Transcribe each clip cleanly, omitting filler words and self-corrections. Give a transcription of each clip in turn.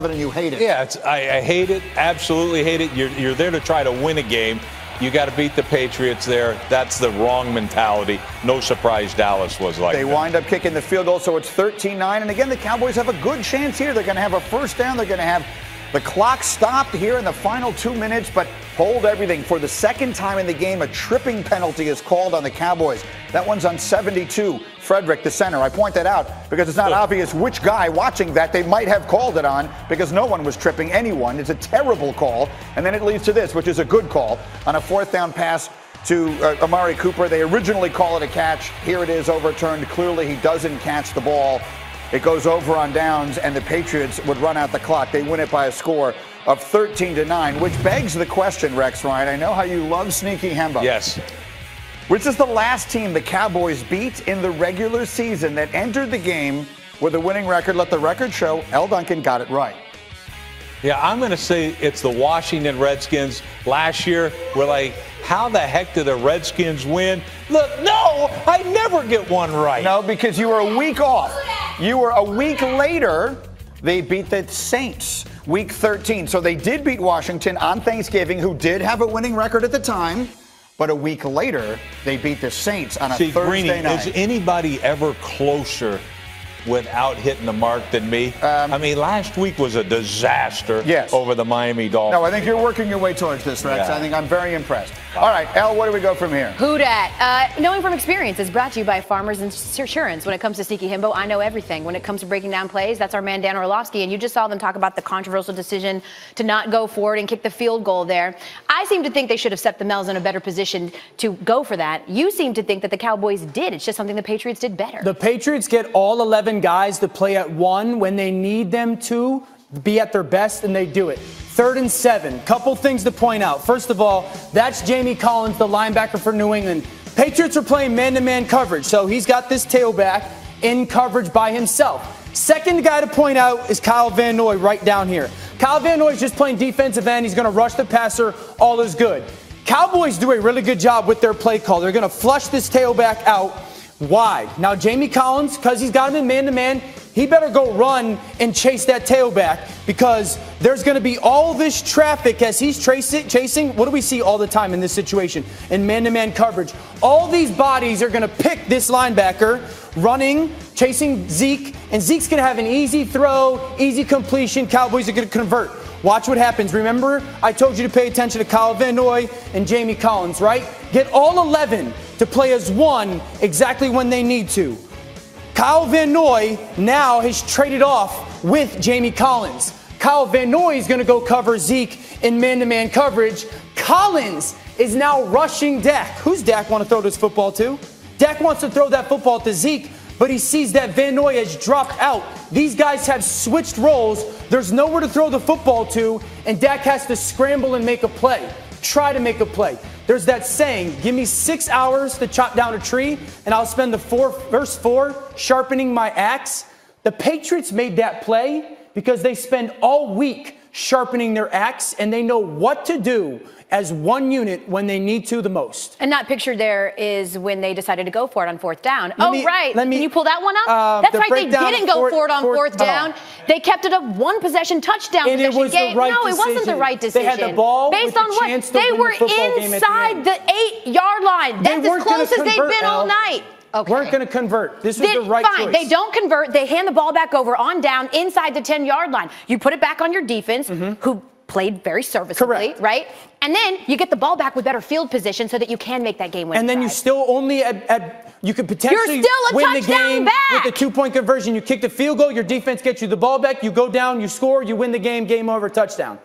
and you hate it. Yeah, I hate it. Absolutely hate it. You're there to try to win a game. You got to beat the Patriots there. That's the wrong mentality. No surprise Dallas was like that. They wind up kicking the field goal, so it's 13-9. And again, the Cowboys have a good chance here. They're going to have a first down. They're going to have the clock stopped here in the final 2 minutes, but hold everything. For the second time in the game, a tripping penalty is called on the Cowboys. That one's on 72. Frederick, the center. I point that out because it's not obvious which guy watching that they might have called it on because no one was tripping anyone. It's a terrible call. And then it leads to this, which is a good call. On a fourth down pass to Amari Cooper, they originally call it a catch. Here it is overturned. Clearly he doesn't catch the ball. It goes over on downs, and the Patriots would run out the clock. They win it by a score of 13-9, which begs the question, Rex Ryan. I know how you love Sneaky Hembo. Yes. Which is the last team the Cowboys beat in the regular season that entered the game with a winning record? Let the record show L. Duncan got it right. Yeah, I'm going to say it's the Washington Redskins. Last year, we're like, how the heck did the Redskins win? Look, no, I never get one right. No, because you were a week off. You were a week later, they beat the Saints, week 13. So they did beat Washington on Thanksgiving, who did have a winning record at the time. But a week later, they beat the Saints on a Thursday night. Is anybody ever closer without hitting the mark than me? I mean, last week was a disaster over the Miami Dolphins. No, I think you're working your way towards this, Rex. Yeah. I think I'm very impressed. All right, Elle, where do we go from here? Who dat? Knowing from experience is brought to you by Farmers Insurance. When it comes to Sneaky Himbo, I know everything. When it comes to breaking down plays, that's our man Dan Orlovsky. And you just saw them talk about the controversial decision to not go for it and kick the field goal there. I seem to think they should have set the Mells in a better position to go for that. You seem to think that the Cowboys did. It's just something the Patriots did better. The Patriots get all 11 guys to play at one when they need them to be at their best, and they do it. 3rd and 7. Couple things to point out. First of all, that's Jamie Collins, the linebacker for New England. Patriots are playing man-to-man coverage, so he's got this tailback in coverage by himself. Second guy to point out is Kyle Van Noy right down here. Kyle Van Noy is just playing defensive end. He's going to rush the passer. All is good. Cowboys do a really good job with their play call. They're going to flush this tailback out wide. Now, Jamie Collins, because he's got him in man-to-man, he better go run and chase that tailback because there's going to be all this traffic as he's chasing. What do we see all the time in this situation? In man-to-man coverage. All these bodies are going to pick this linebacker running, chasing Zeke, and Zeke's going to have an easy throw, easy completion. Cowboys are going to convert. Watch what happens. Remember, I told you to pay attention to Kyle Van Noy and Jamie Collins, right? Get all 11 to play as one exactly when they need to. Kyle Van Noy now has traded off with Jamie Collins. Kyle Van Noy is going to go cover Zeke in man-to-man coverage. Collins is now rushing Dak. Who's Dak want to throw this football to? Dak wants to throw that football to Zeke, but he sees that Van Noy has dropped out. These guys have switched roles. There's nowhere to throw the football to, and Dak has to scramble and make a play. Try to make a play. There's that saying, give me 6 hours to chop down a tree, and I'll spend the first 4 sharpening my axe. The Patriots made that play because they spend all week sharpening their axe, and they know what to do as one unit when they need to the most. And not pictured there is when they decided to go for it on 4th down. Can you pull that one up? That's right, they didn't go for it on 4th down. They kept it a one-possession touchdown and possession game. Right no, it wasn't the right decision. They had the ball based on what? They were inside the 8-yard line. That's as close as they've been all night. Okay. Weren't going to convert. This was the right choice. They don't convert. They hand the ball back over on down inside the 10-yard line. You put it back on your defense, who played very serviceably, right? And then you get the ball back with better field position so that you can make that game win. And then you still only you could potentially win the game with the 2-point conversion. You kick the field goal, your defense gets you the ball back, you go down, you score, you win the game over, touchdown.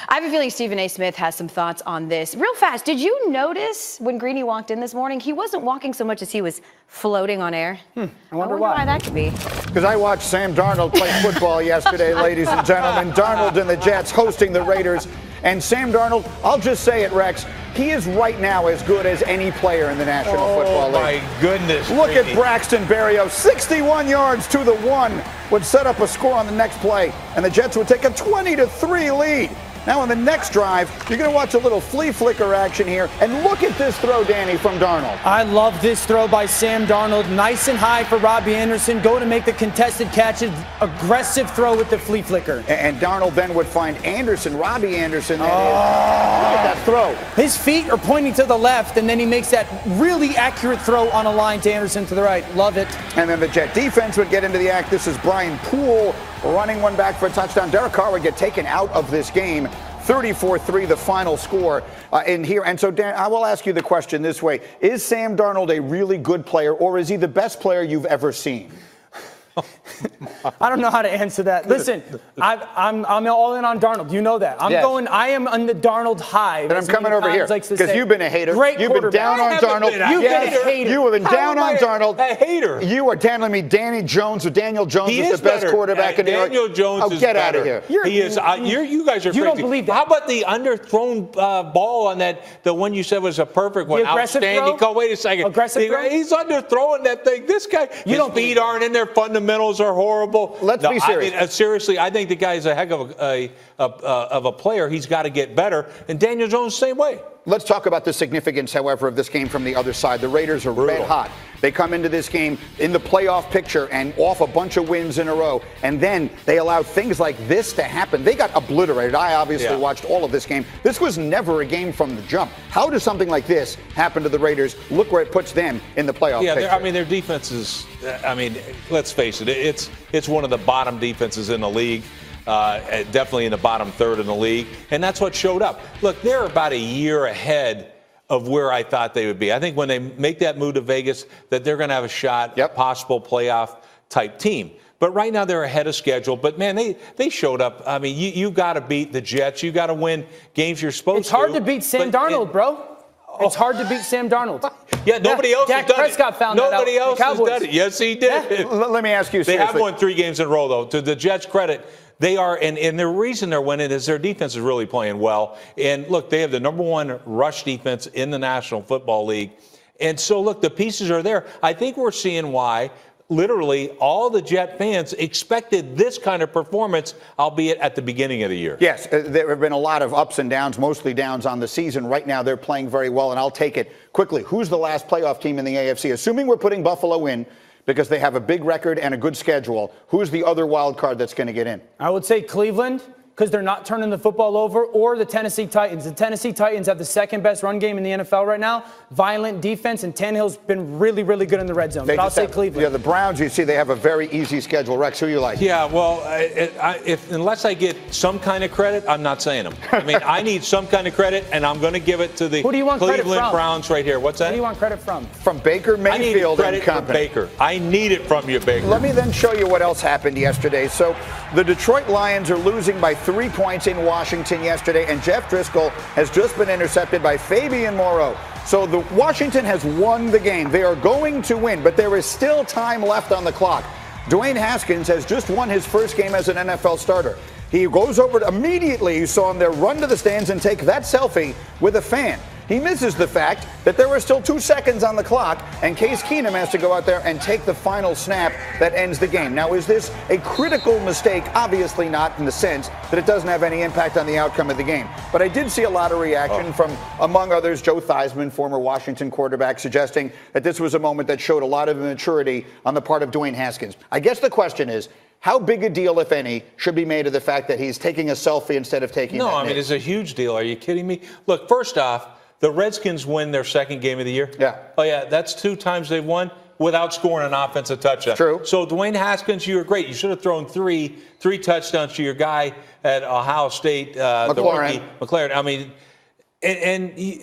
I have a feeling Stephen A. Smith has some thoughts on this. Real fast, did you notice when Greeny walked in this morning, he wasn't walking so much as he was floating on air? I wonder why that could be. Because I watched Sam Darnold play football yesterday, ladies and gentlemen. Darnold and the Jets hosting the Raiders. And Sam Darnold, I'll just say it, Rex, he is right now as good as any player in the National Football League. Oh, my goodness. Look at Braxton Berrios, 61 yards to the 1, would set up a score on the next play, and the Jets would take a 20-3 lead. Now on the next drive, you're going to watch a little flea flicker action here. And look at this throw, Danny, from Darnold. I love this throw by Sam Darnold. Nice and high for Robbie Anderson. Go to make the contested catches. Aggressive throw with the flea flicker. And Darnold then would find Anderson, Robbie Anderson. Look at that throw. His feet are pointing to the left, and then he makes that really accurate throw on a line to Anderson to the right. Love it. And then the Jet defense would get into the act. This is Brian Poole running one back for a touchdown. Derek Carr would get taken out of this game. 34-3, the final score in here. And so, Dan, I will ask you the question this way. Is Sam Darnold a really good player, or is he the best player you've ever seen? I don't know how to answer that. Listen, I'm all in on Darnold. You know that. I am on the Darnold high. And I'm coming over here because you've been a hater. Great You've been down on Darnold. You've been a hater. You have been down on Darnold. A hater. You are telling me Daniel Jones is the best quarterback in New York. Daniel Jones is get better. out of here. He is. You guys are crazy. You don't believe that. How about the underthrown ball on that? The one you said was a perfect one. Outstanding. Throw? Wait a second. Aggressive throw? He's underthrowing that thing. This guy. His feet aren't in there. Fundamentals are horrible. Let's be serious. I mean, seriously, I think the guy is a heck of a player. He's got to get better. And Daniel Jones, same way. Let's talk about the significance, however, of this game from the other side. The Raiders are red hot. They come into this game in the playoff picture and off a bunch of wins in a row. And then they allow things like this to happen. They got obliterated. I obviously watched all of this game. This was never a game from the jump. How does something like this happen to the Raiders? Look where it puts them in the playoff picture. I mean, their defense is, let's face it, it's one of the bottom defenses in the league. Definitely in the bottom third in the league. And that's what showed up. Look, they're about a year ahead of where I thought they would be. I think when they make that move to Vegas, that they're going to have a shot at a possible playoff type team. But right now they're ahead of schedule. But, man, they showed up. I mean, you got to beat the Jets. You got to win games you're supposed to. It's hard to beat Sam Darnold, bro. It's hard to beat Sam Darnold. Nobody else has done Prescott it. Found Nobody that out. else has done it. Yes, he did. Yeah. Let me ask you seriously. They have won 3 games in a row, though. To the Jets' credit, they are, and the reason they're winning is their defense is really playing well. And, look, they have the number 1 rush defense in the National Football League. And so, look, the pieces are there. I think we're seeing why literally all the Jet fans expected this kind of performance, albeit at the beginning of the year. Yes, there have been a lot of ups and downs, mostly downs on the season. Right now they're playing very well, and I'll take it quickly. Who's the last playoff team in the AFC? Assuming we're putting Buffalo in because they have a big record and a good schedule, who's the other wild card that's going to get in? I would say Cleveland, because they're not turning the football over, or the Tennessee Titans. The Tennessee Titans have the second best run game in the NFL right now. Violent defense, and Tannehill's been really, really good in the red zone. But I'll say Cleveland. Yeah, the Browns, you see, they have a very easy schedule. Rex, who you like? Yeah, well, unless I get some kind of credit, I'm not saying them. I mean, I need some kind of credit, and I'm going to give it to the Who do you want Cleveland Browns right here. What's that? Who do you want credit from? From Baker Mayfield and company. Baker. I need it from you, Baker. Let me then show you what else happened yesterday. So the Detroit Lions are losing by 3 points in Washington yesterday, and Jeff Driscoll has just been intercepted by Fabian Moreau. So the Washington has won the game. They are going to win, but there is still time left on the clock. Dwayne Haskins has just won his first game as an NFL starter. He goes over immediately, you saw him there, run to the stands and take that selfie with a fan. He misses the fact that there were still 2 seconds on the clock, and Case Keenum has to go out there and take the final snap that ends the game. Now, is this a critical mistake? Obviously not, in the sense that it doesn't have any impact on the outcome of the game. But I did see a lot of reaction from, among others, Joe Theismann, former Washington quarterback, suggesting that this was a moment that showed a lot of maturity on the part of Dwayne Haskins. I guess the question is, how big a deal, if any, should be made of the fact that he's taking a selfie instead of taking No, I mean, it's a huge deal. Are you kidding me? Look, first off, the Redskins win their second game of the year. Yeah. Oh, yeah, that's 2 times they've won without scoring an offensive touchdown. True. So, Dwayne Haskins, you were great. You should have thrown three touchdowns to your guy at Ohio State, McLaren. I mean,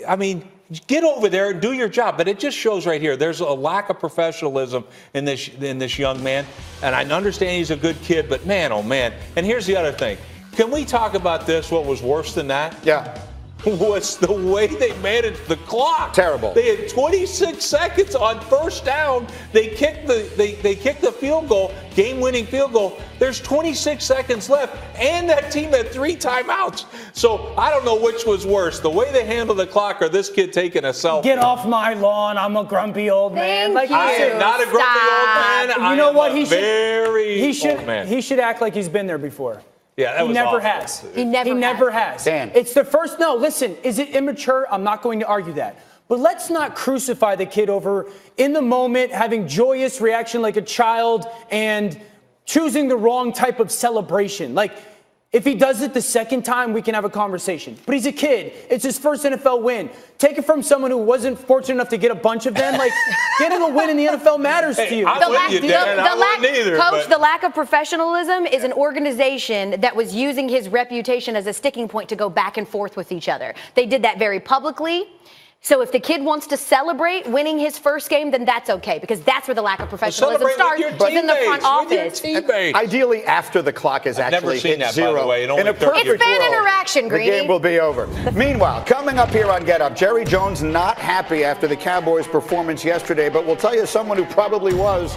I mean, get over there and do your job. But it just shows right here, there's a lack of professionalism in this young man. And I understand he's a good kid, but man, oh man. And here's the other thing. Can we talk about this? What was worse than that? Yeah. Was the way they managed the clock. Terrible. They had 26 seconds on first down. They kicked the field goal, game-winning field goal. There's 26 seconds left, and that team had 3 timeouts. So I don't know which was worse, the way they handled the clock or this kid taking a selfie. Get off my lawn. I'm a grumpy old man. Thank I am not a grumpy old man. You know what? He should act like he's been there before. Yeah, that he never awful. has. He never has. Dan. It's the first. No, listen. Is it immature? I'm not going to argue that. But let's not crucify the kid over in the moment having joyous reaction like a child and choosing the wrong type of celebration. Like, if he does it the second time, we can have a conversation. But he's a kid. It's his first NFL win. Take it from someone who wasn't fortunate enough to get a bunch of them. Like, getting a win in the NFL matters to you. The lack of professionalism is an organization that was using his reputation as a sticking point to go back and forth with each other. They did that very publicly. So if the kid wants to celebrate winning his first game, then that's okay, because that's where the lack of professionalism starts, is in the front office. Ideally, after the clock is actually hit zero. By the way, in a perfect it's fan world, interaction, Greeny. The game will be over. Meanwhile, coming up here on Get Up, Jerry Jones not happy after the Cowboys' performance yesterday, but we'll tell you someone who probably was